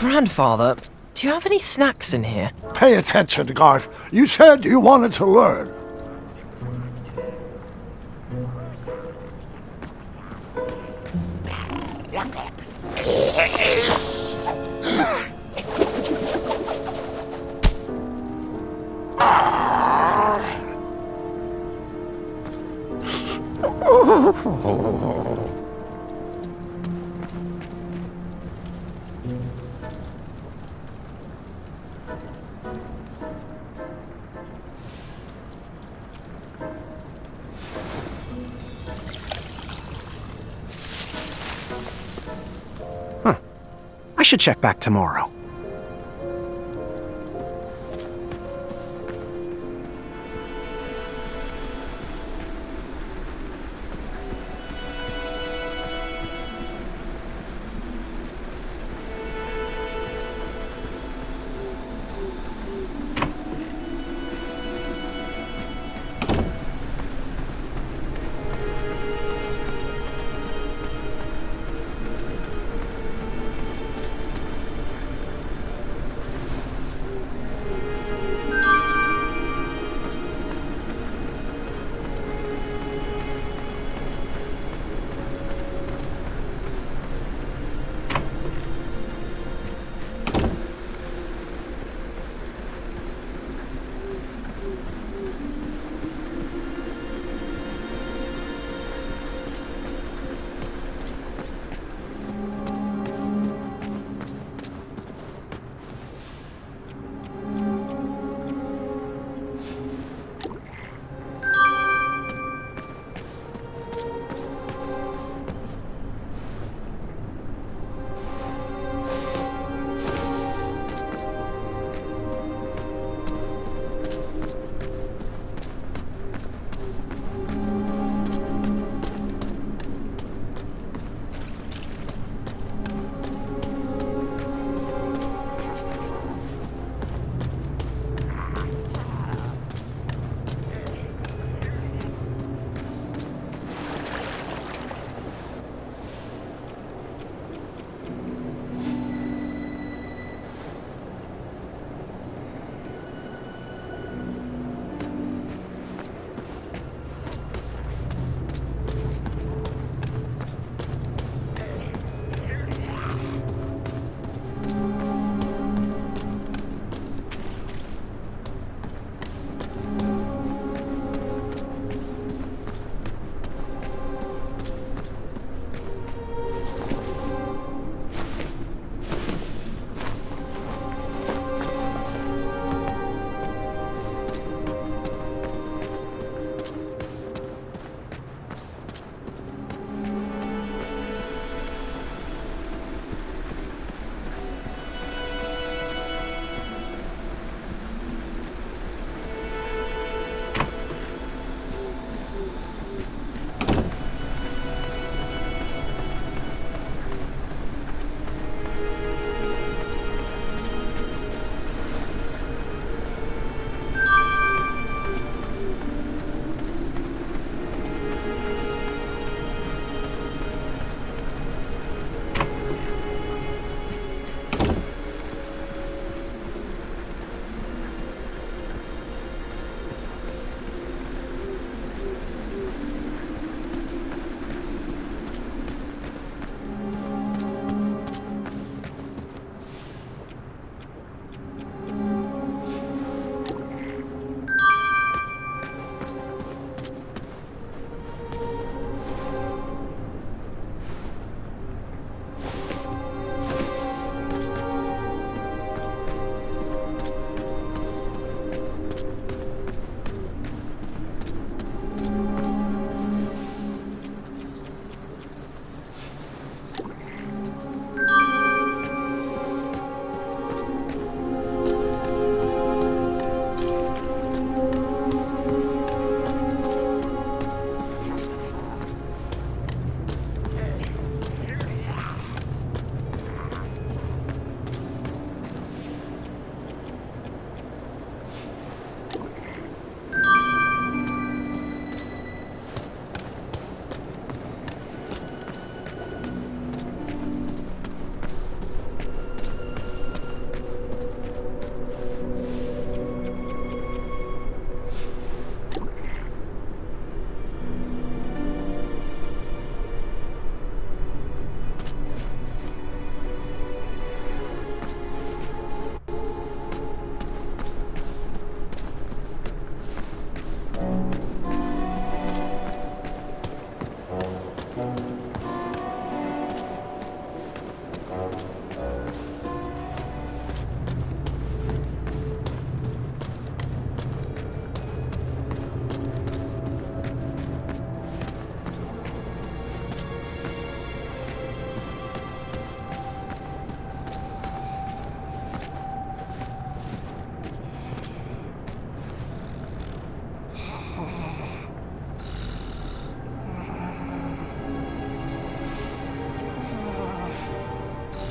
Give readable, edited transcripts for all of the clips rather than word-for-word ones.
Grandfather, do you have any snacks in here? Pay attention, Gart. You said you wanted to learn. I should check back tomorrow.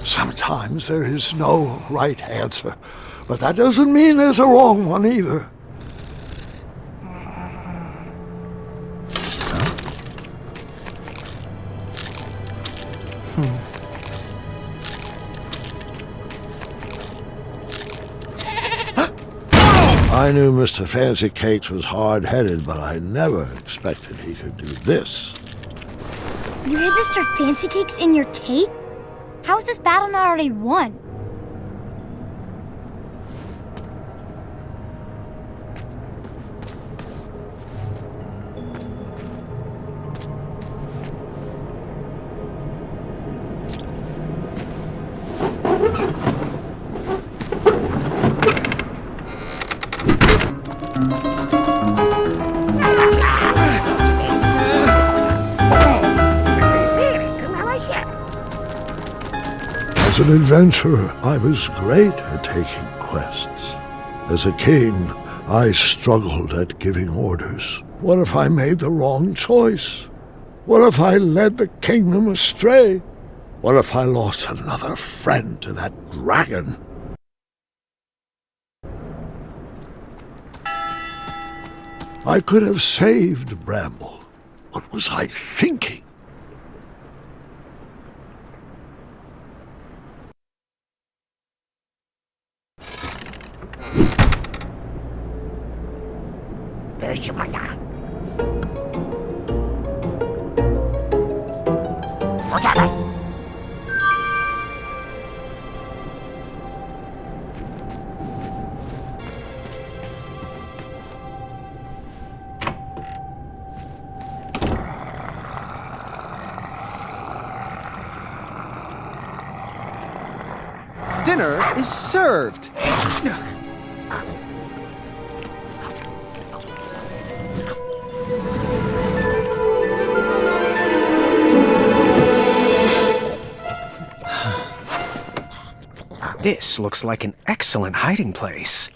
Sometimes there is no right answer, but that doesn't mean there's a wrong one either. I knew Mr. Fancy Cakes was hard-headed, but I never expected he could do this. You hid Mr. Fancy Cakes in your cape? How's this battle not already won? As an adventurer, I was great at taking quests. As a king, I struggled at giving orders. What if I made the wrong choice? What if I led the kingdom astray? What if I lost another friend to that dragon? I could have saved Bramble. What was I thinking? Dinner is served. This looks like an excellent hiding place.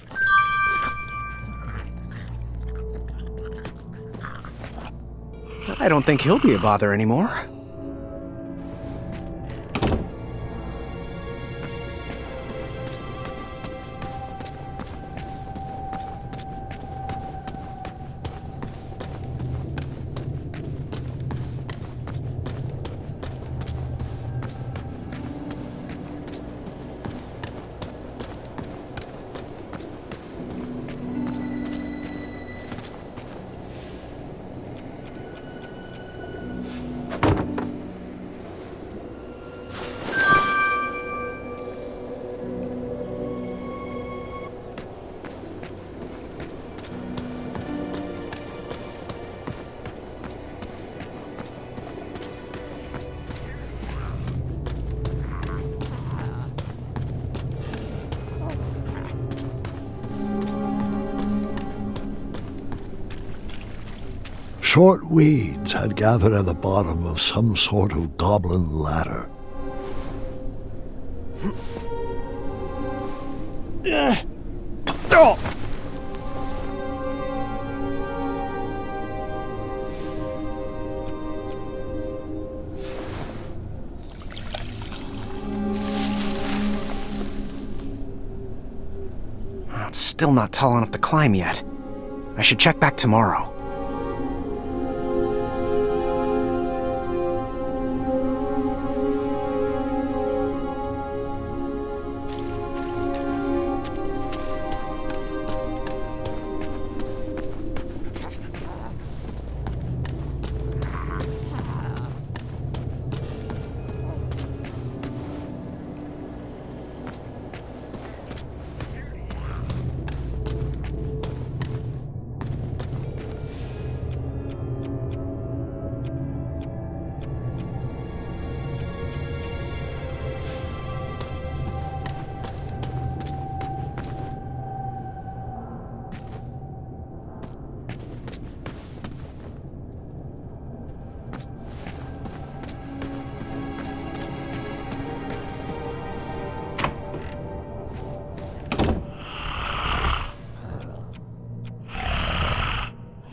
I don't think he'll be a bother anymore. Short weeds had gathered at the bottom of some sort of goblin ladder. It's still not tall enough to climb yet. I should check back tomorrow.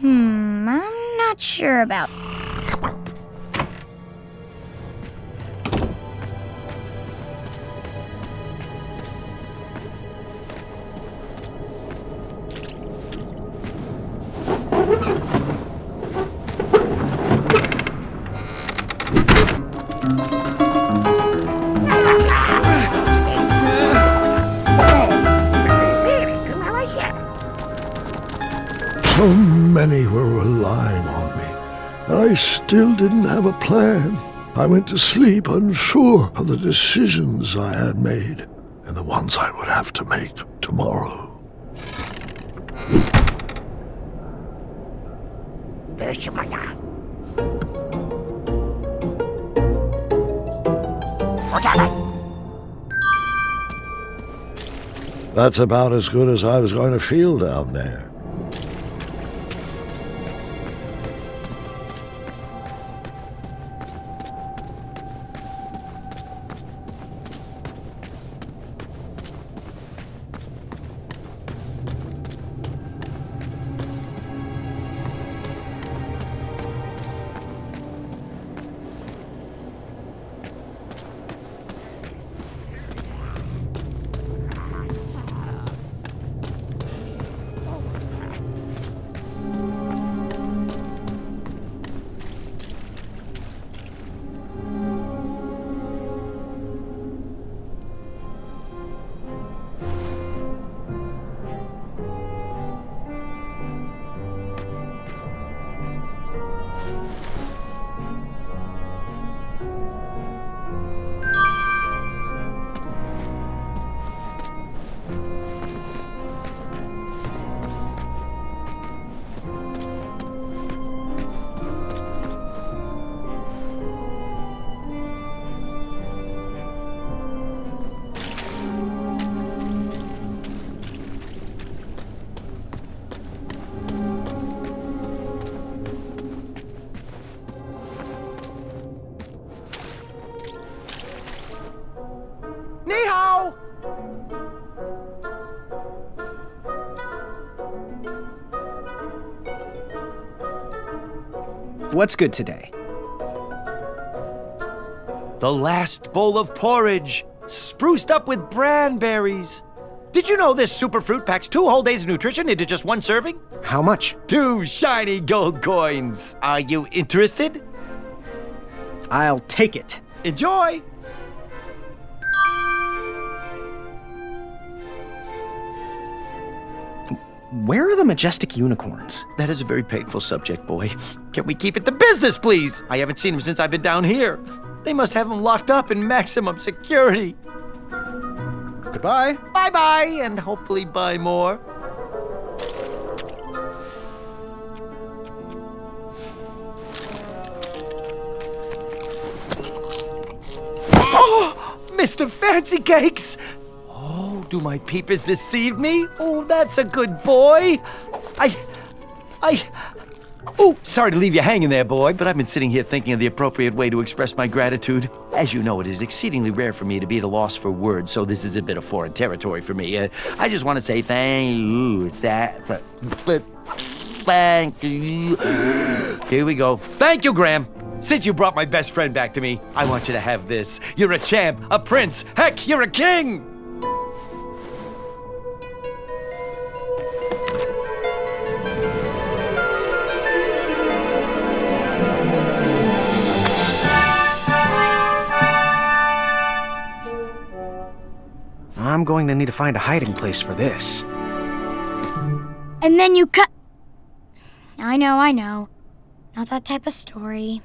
I'm not sure about... many were relying on me, and I still didn't have a plan. I went to sleep unsure of the decisions I had made and the ones I would have to make tomorrow. That's about as good as I was going to feel down there. What's good today? The last bowl of porridge, spruced up with bran berries. Did you know this superfruit packs 2 whole days of nutrition into just 1 serving? How much? 2 shiny gold coins. Are you interested? I'll take it. Enjoy! Where are the majestic unicorns? That is a very painful subject, boy. Can we keep it to business, please? I haven't seen them since I've been down here. They must have them locked up in maximum security. Goodbye. Bye-bye, and hopefully buy more. Oh, Mr. Fancy Cakes! Oh, do my peepers deceive me? Oh, that's a good boy. Oh, sorry to leave you hanging there, boy, but I've been sitting here thinking of the appropriate way to express my gratitude. As you know, it is exceedingly rare for me to be at a loss for words, so this is a bit of foreign territory for me. I just want to say thank you. Thank you. Here we go. Thank you, Graham. Since you brought my best friend back to me, I want you to have this. You're a champ, a prince, heck, you're a king! I'm going to need to find a hiding place for this. And then you cut... I know. Not that type of story.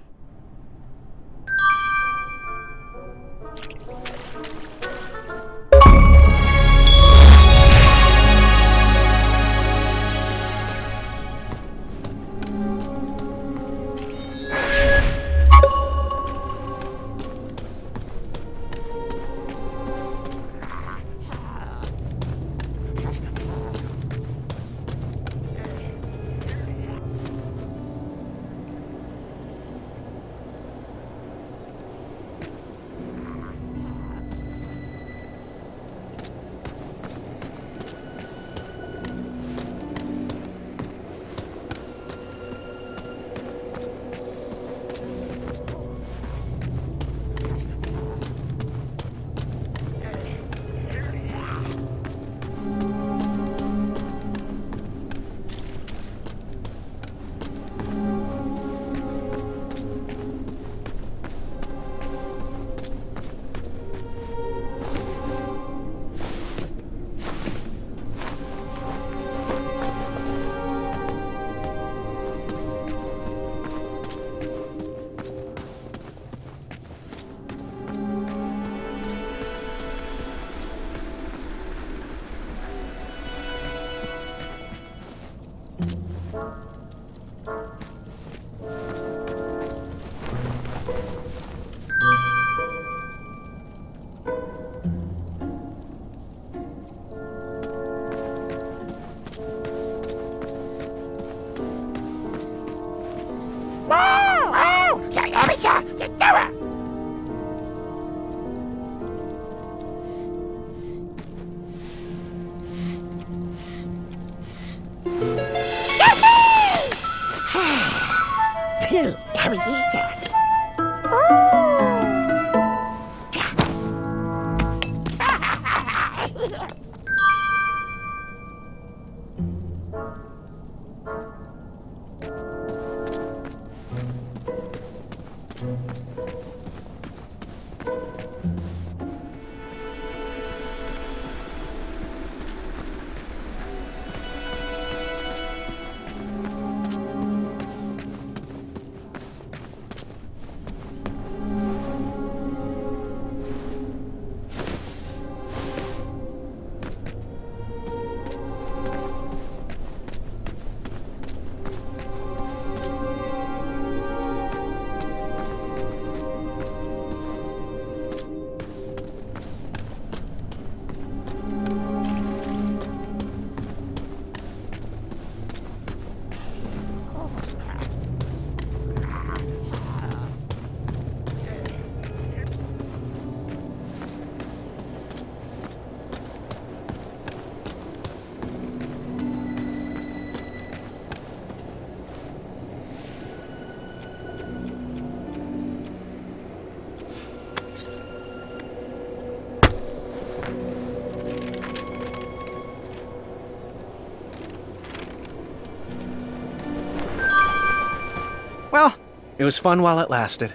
Well, it was fun while it lasted.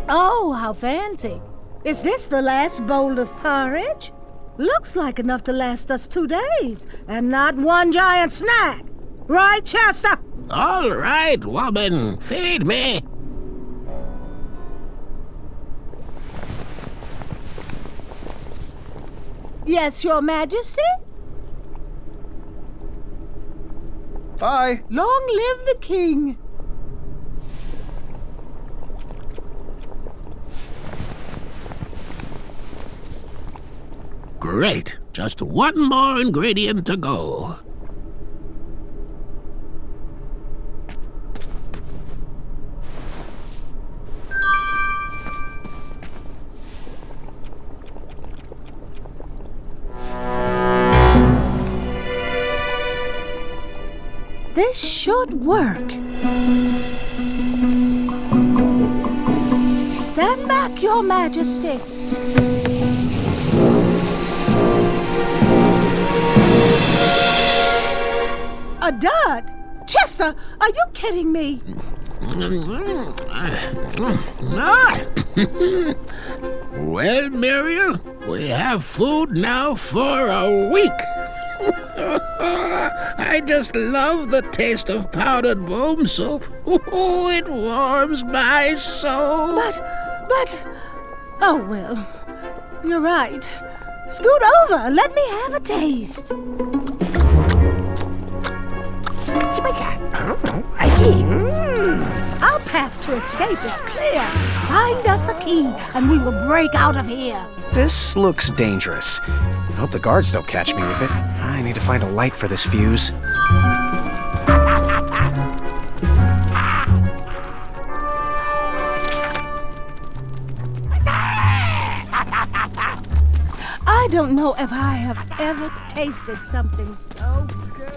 Oh, how fancy. Is this the last bowl of porridge? Looks like enough to last us 2 days, and not one giant snack. Right, Chester? All right, woman, feed me. Yes, Your Majesty? Bye. Long live the king. Great. Just one more ingredient to go. This should work. Stand back, Your Majesty. A dud? Chester, are you kidding me? Well, Muriel, we have food now for a week. I just love the taste of powdered bomb soup. Oh, it warms my soul. But... Oh, well, you're right. Scoot over, let me have a taste. Our path to escape is clear. Find us a key, and we will break out of here. This looks dangerous. I hope the guards don't catch me with it. I need to find a light for this fuse. I don't know if I have ever tasted something so good.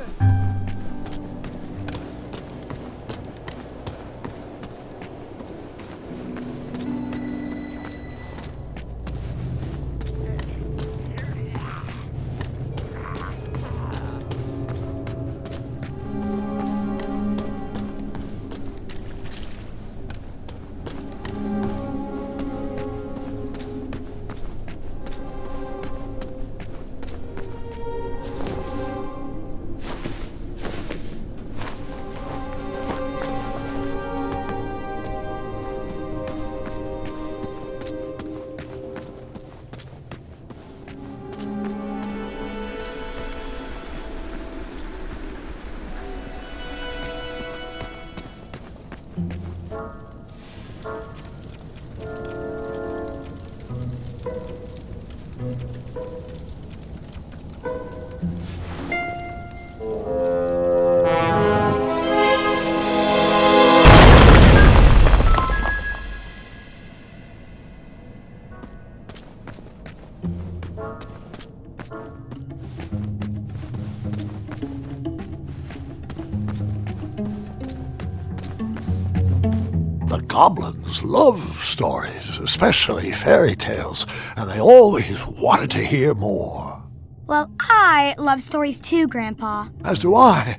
The goblins love stories, especially fairy tales, and they always wanted to hear more. Well, I love stories too, Grandpa. As do I.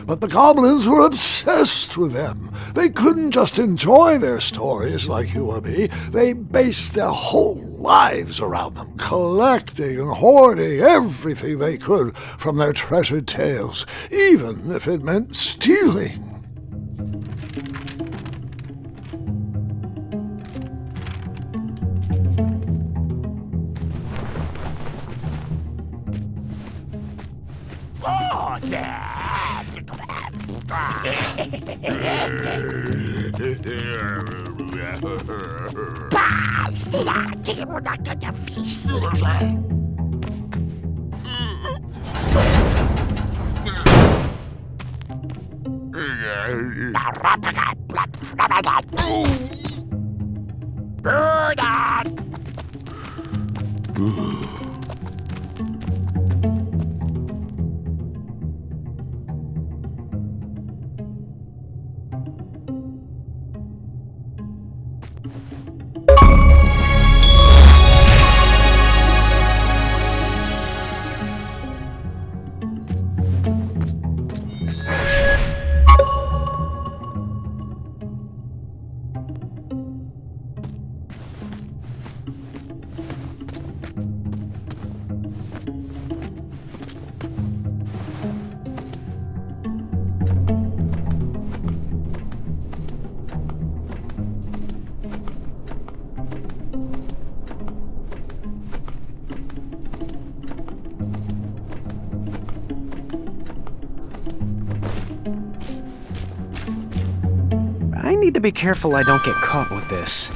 But the goblins were obsessed with them. They couldn't just enjoy their stories like you or me. They based their whole lives around them, collecting and hoarding everything they could from their treasured tales, even if it meant stealing. I need to be careful I don't get caught with this.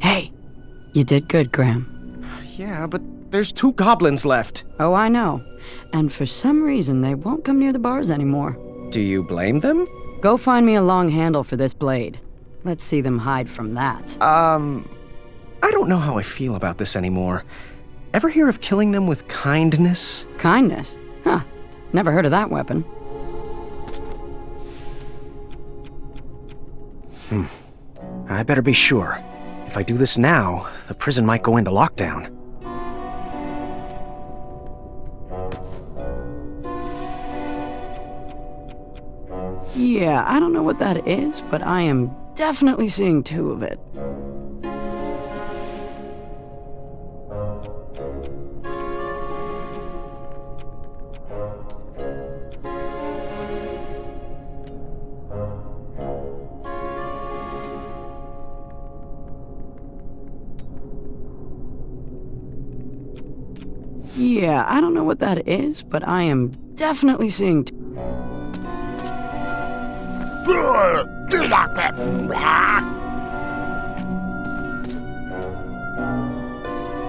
Hey, You did good, Graham. Yeah, but there's 2 goblins left. Oh, I know. And for some reason, they won't come near the bars anymore. Do you blame them? Go find me a long handle for this blade. Let's see them hide from that. I don't know how I feel about this anymore. Ever hear of killing them with kindness? Kindness? Huh. Never heard of that weapon. I better be sure. If I do this now, the prison might go into lockdown. Yeah, I don't know what that is, but I am definitely seeing 2 of it. Yeah, I don't know what that is, but I am definitely seeing...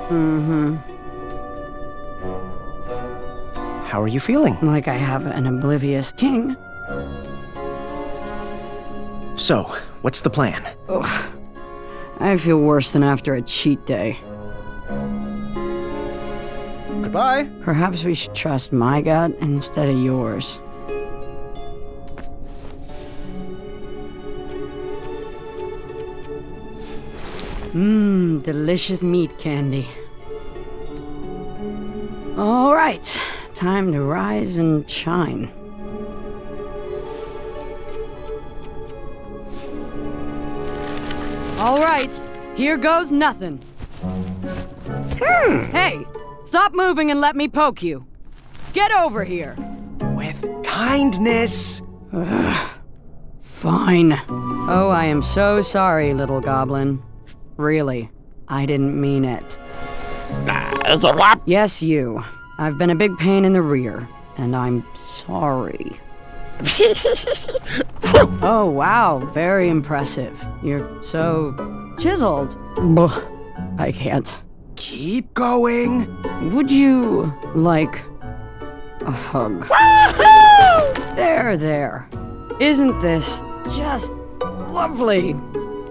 Mm-hmm. How are you feeling? Like I have an oblivious king. So, what's the plan? Ugh. I feel worse than after a cheat day. Goodbye. Perhaps we should trust my gut instead of yours. Mmm, delicious meat candy. All right, time to rise and shine. All right, here goes nothing. Hey, stop moving and let me poke you. Get over here. With kindness. Fine. Oh, I am so sorry, little goblin. Really, I didn't mean it. Yes, you. I've been a big pain in the rear, and I'm sorry. Oh, wow, very impressive. You're so chiseled. Ugh, I can't. Keep going. Would you like a hug? There, there. Isn't this just lovely?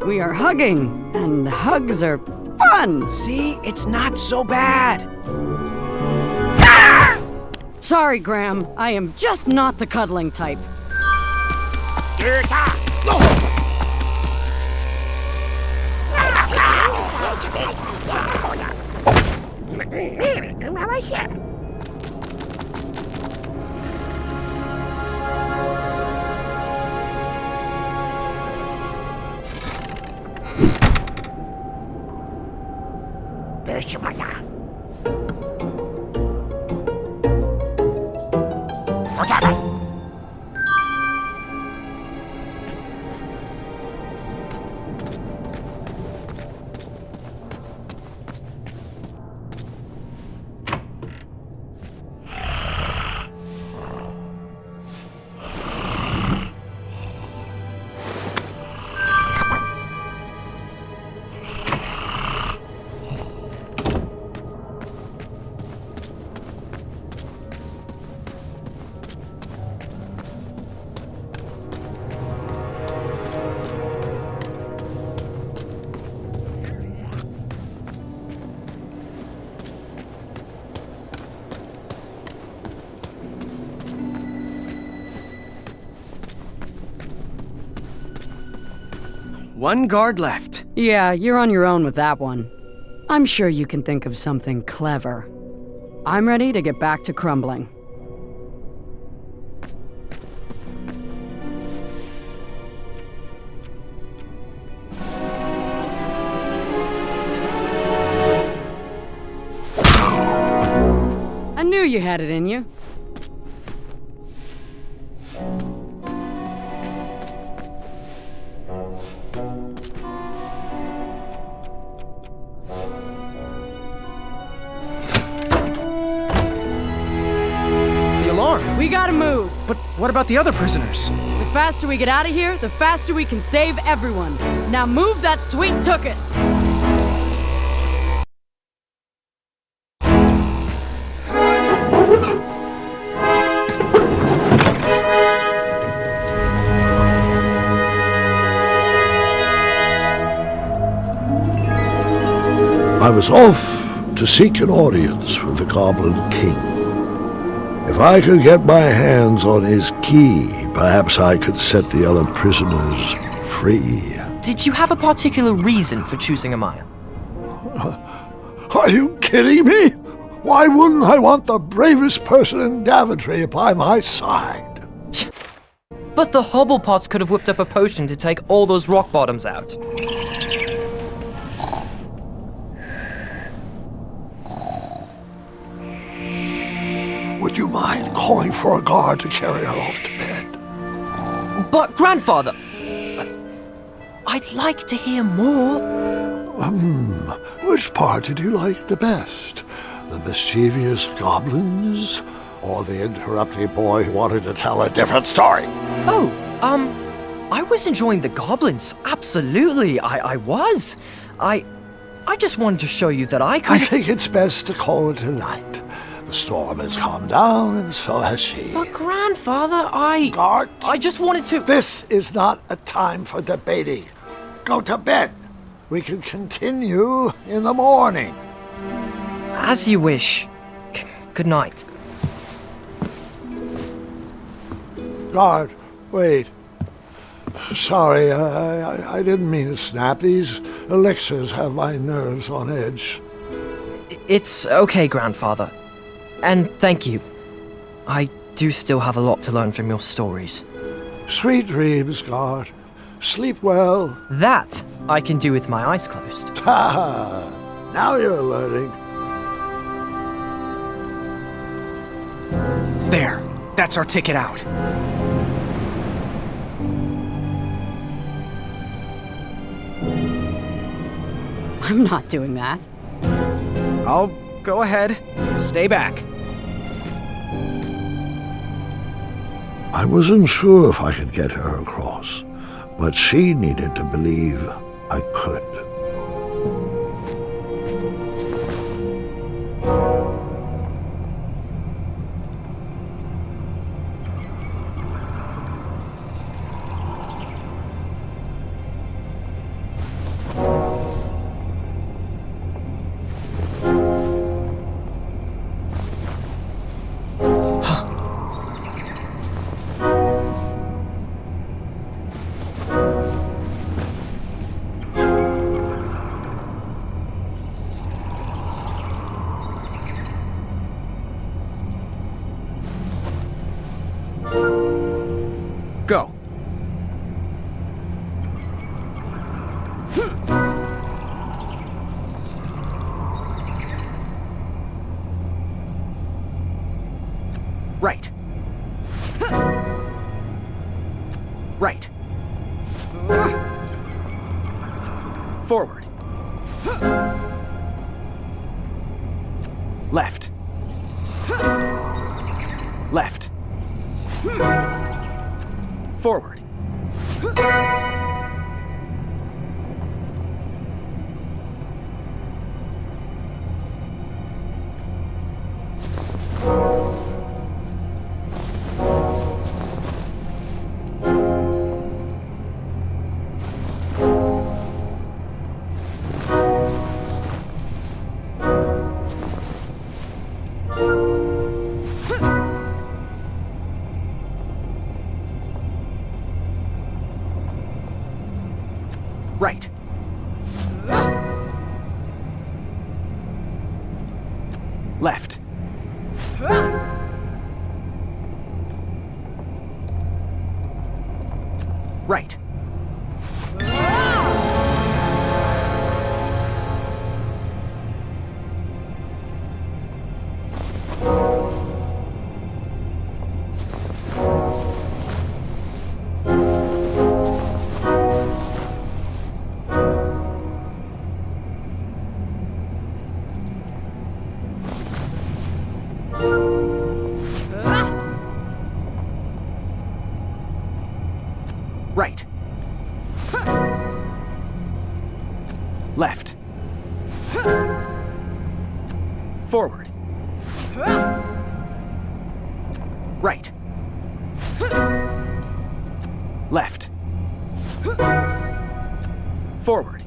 We are hugging, and hugs are fun. See, it's not so bad. Sorry, Graham. I am just not the cuddling type. One guard left. Yeah, you're on your own with that one. I'm sure you can think of something clever. I'm ready to get back to crumbling. I knew you had it in you. We gotta move. But what about the other prisoners? The faster we get out of here, the faster we can save everyone. Now move that sweet tuchus. I was off to seek an audience with the Goblin King. If I could get my hands on his key, perhaps I could set the other prisoners free. Did you have a particular reason for choosing Amaya? Are you kidding me? Why wouldn't I want the bravest person in Daventry by my side? But the Hobblepots could have whipped up a potion to take all those rock bottoms out. Would you mind calling for a guard to carry her off to bed? But, Grandfather, I'd like to hear more. Which part did you like the best? The mischievous goblins? Or the interrupting boy who wanted to tell a different story? Oh, I was enjoying the goblins. Absolutely, I was. I just wanted to show you that I I could... think it's best to call it a night. The storm has calmed down, and so has she. But grandfather, Gart, I just wanted to... this is not a time for debating. Go to bed. We can continue in the morning. As you wish. Good night. Guard, wait. Sorry, I didn't mean to snap. These elixirs have my nerves on edge. It's okay, grandfather. And thank you. I do still have a lot to learn from your stories. Sweet dreams, Guard. Sleep well. That I can do with my eyes closed. Ha! Now you're learning. There. That's our ticket out. I'm not doing that. I'll go ahead. Stay back. I wasn't sure if I could get her across, but she needed to believe I could. Go. Right. Right. Forward. Left. Left. Forward. Right. Left. Right. Right. Left. Forward. Right. Left. Forward.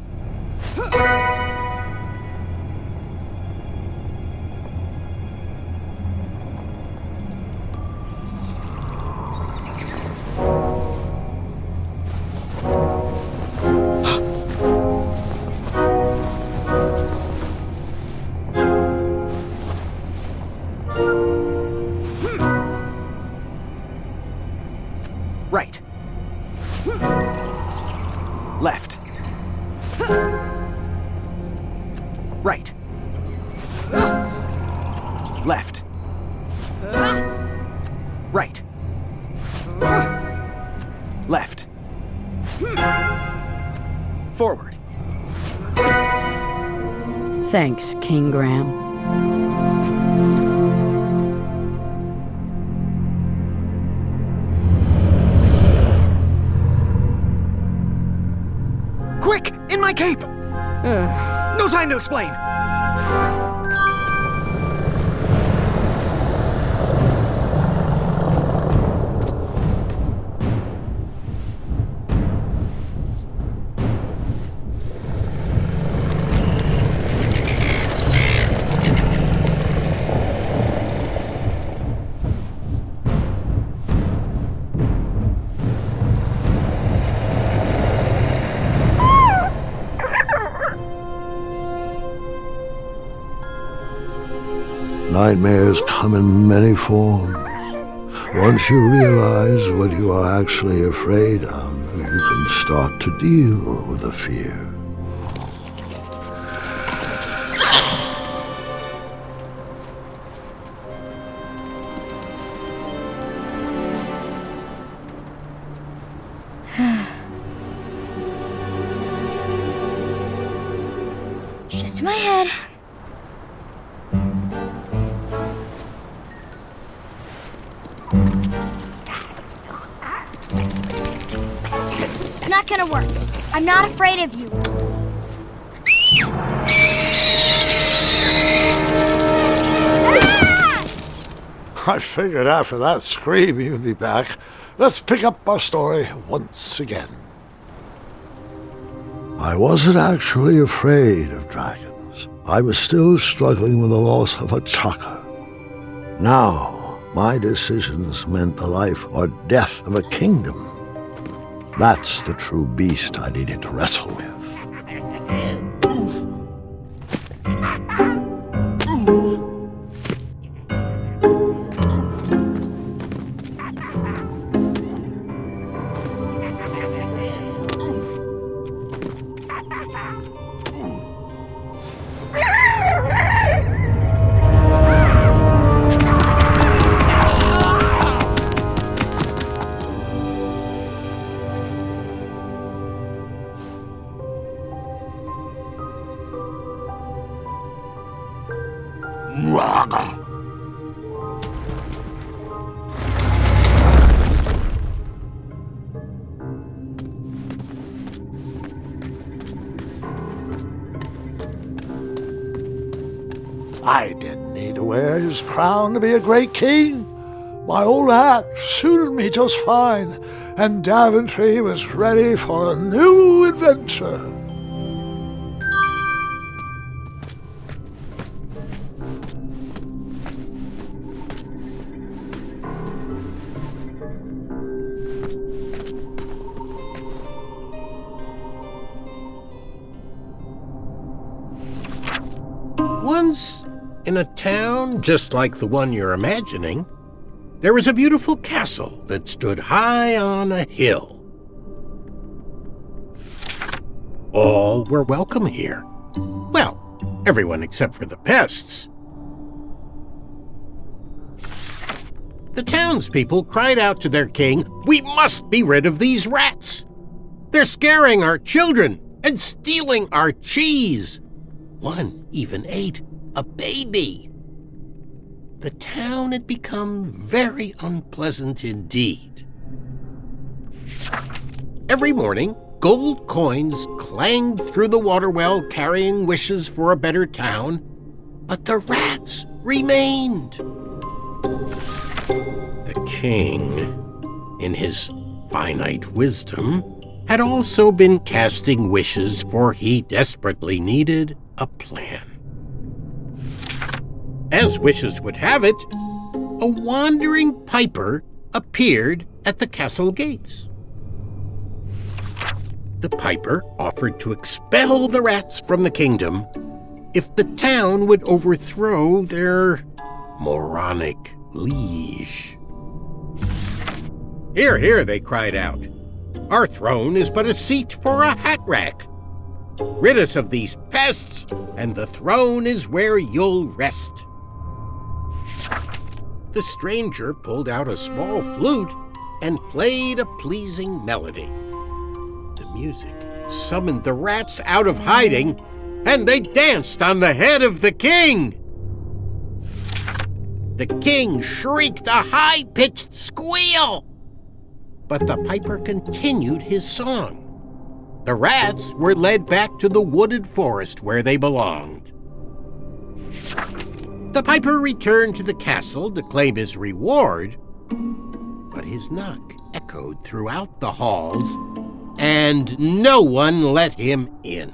Right. Left. Right. Left. Right. Left. Forward. Thanks, King Graham. Quick! In my cape! No time to explain! Nightmares come in many forms. Once you realize what you are actually afraid of, you can start to deal with the fear. It's just in my head. It's not gonna work. I'm not afraid of you. I figured after that scream you'd be back. Let's pick up our story once again. I wasn't actually afraid of dragons. I was still struggling with the loss of a chakra. Now, my decisions meant the life or death of a kingdom. That's the true beast I needed to wrestle with. I didn't need to wear his crown to be a great king. My old hat suited me just fine, and Daventry was ready for a new adventure. Once, in a town just like the one you're imagining, there was a beautiful castle that stood high on a hill. All were welcome here. Well, everyone except for the pests. The townspeople cried out to their king, "We must be rid of these rats! They're scaring our children and stealing our cheese! One even ate a baby." The town had become very unpleasant indeed. Every morning, gold coins clanged through the water well carrying wishes for a better town, but the rats remained. The king, in his finite wisdom, had also been casting wishes, for he desperately needed a plan. As wishes would have it, a wandering piper appeared at the castle gates. The piper offered to expel the rats from the kingdom if the town would overthrow their moronic liege. "Hear, hear," they cried out. "Our throne is but a seat for a hat rack. Rid us of these pests, and the throne is where you'll rest." The stranger pulled out a small flute and played a pleasing melody. The music summoned the rats out of hiding, and they danced on the head of the king. The king shrieked a high-pitched squeal, but the piper continued his song. The rats were led back to the wooded forest where they belonged. The piper returned to the castle to claim his reward, but his knock echoed throughout the halls, and no one let him in.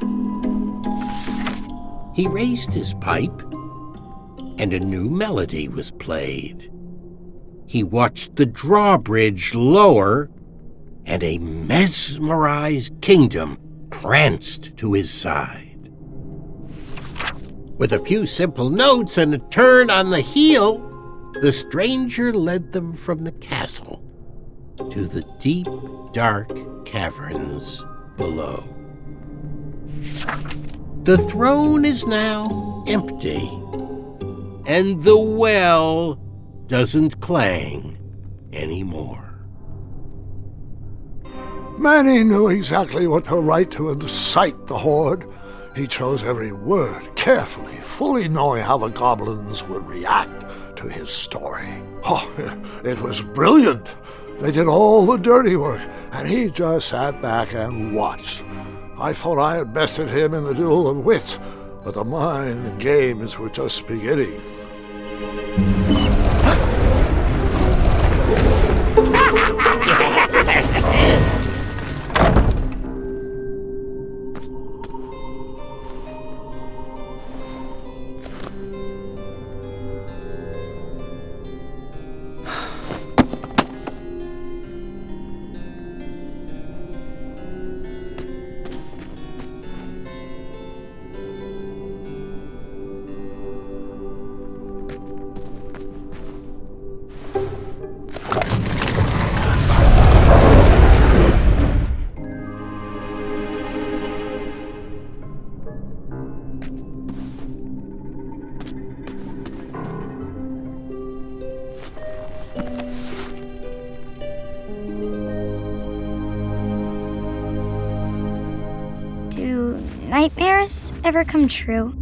He raised his pipe, and a new melody was played. He watched the drawbridge lower, and a mesmerized kingdom pranced to his side. With a few simple notes and a turn on the heel, the stranger led them from the castle to the deep, dark caverns below. The throne is now empty, and the well doesn't clang anymore. Manny knew exactly what to write to incite the horde. He chose every word carefully, fully knowing how the goblins would react to his story. Oh, it was brilliant. They did all the dirty work, and he just sat back and watched. I thought I had bested him in the duel of wits, but the mind games were just beginning. Nightmares ever come true?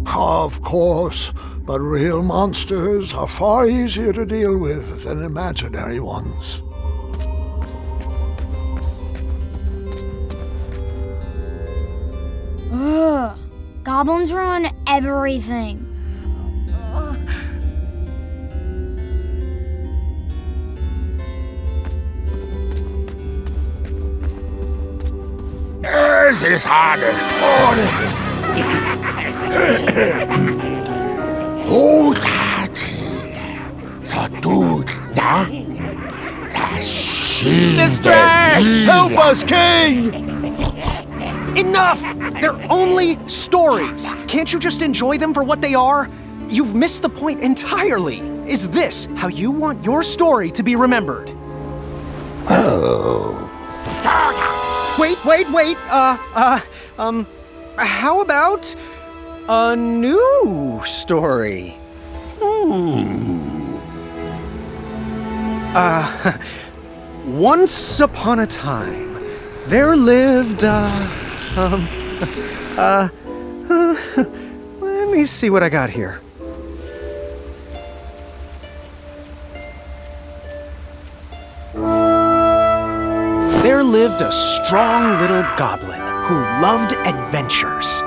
Of course, but real monsters are far easier to deal with than imaginary ones. Ugh, goblins ruin everything. This hardest Distract! Help us, King! Enough! They're only stories. Can't you just enjoy them for what they are? You've missed the point entirely. Is this how you want your story to be remembered? Wait. How about a new story? Once upon a time, there lived, let me see what I got here. There lived a strong little goblin who loved adventures.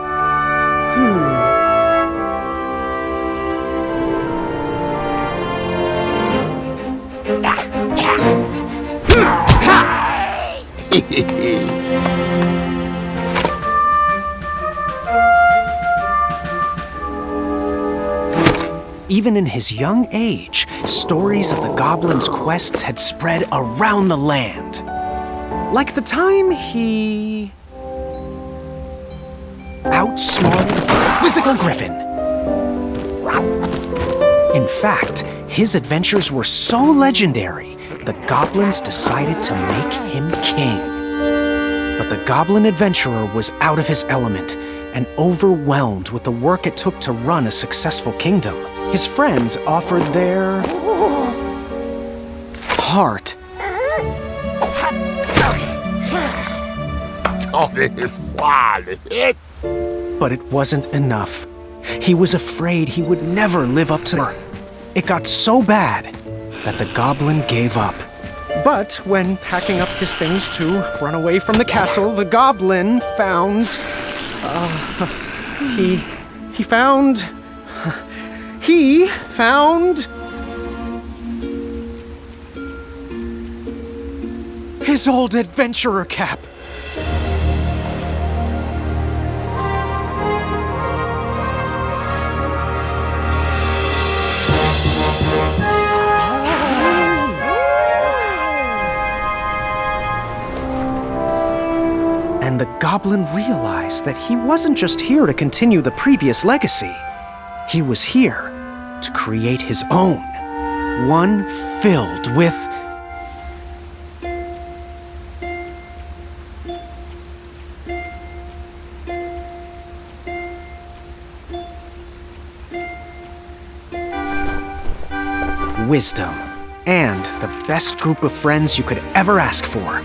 Even in his young age, stories of the goblin's quests had spread around the land. Like the time he outsmarted a quizzical griffin. In fact, his adventures were so legendary, the goblins decided to make him king. But the goblin adventurer was out of his element and overwhelmed with the work it took to run a successful kingdom. His friends offered their heart. But it wasn't enough. He was afraid he would never live up to it. It got so bad that the goblin gave up. But when packing up his things to run away from the castle, the goblin found... He found... his old adventurer cap. And the goblin realized that he wasn't just here to continue the previous legacy. He was here to create his own. One filled with... wisdom, and the best group of friends you could ever ask for.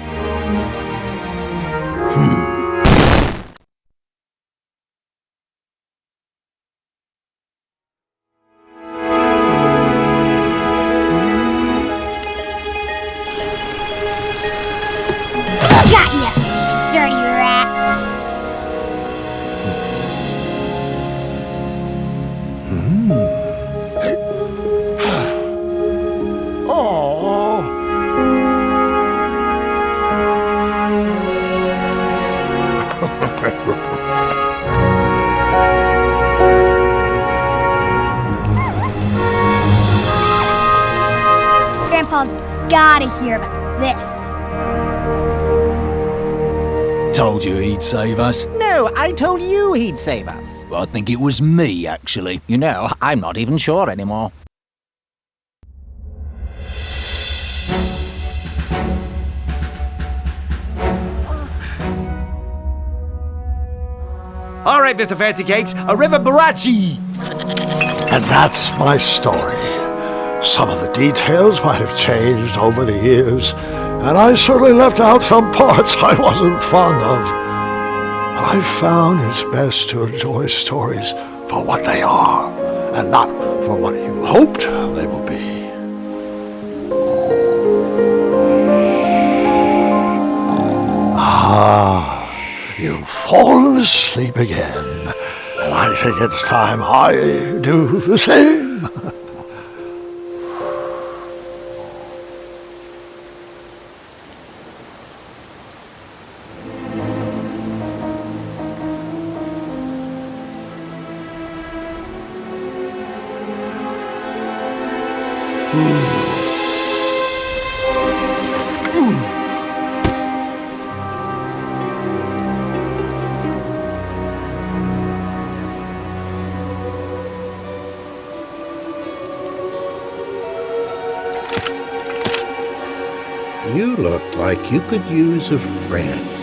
Got ya, dirty rat. Grandpa's gotta hear about this. Told you he'd save us. No, I told you he'd save us. I think it was me, actually. You know, I'm not even sure anymore. All right, Mr. Fancy Cakes, a river barachi. And that's my story. Some of the details might have changed over the years, and I certainly left out some parts I wasn't fond of. But I found it's best to enjoy stories for what they are, and not for what you hoped they will be. You've fallen asleep again, and I think it's time I do the same. You look like you could use a friend.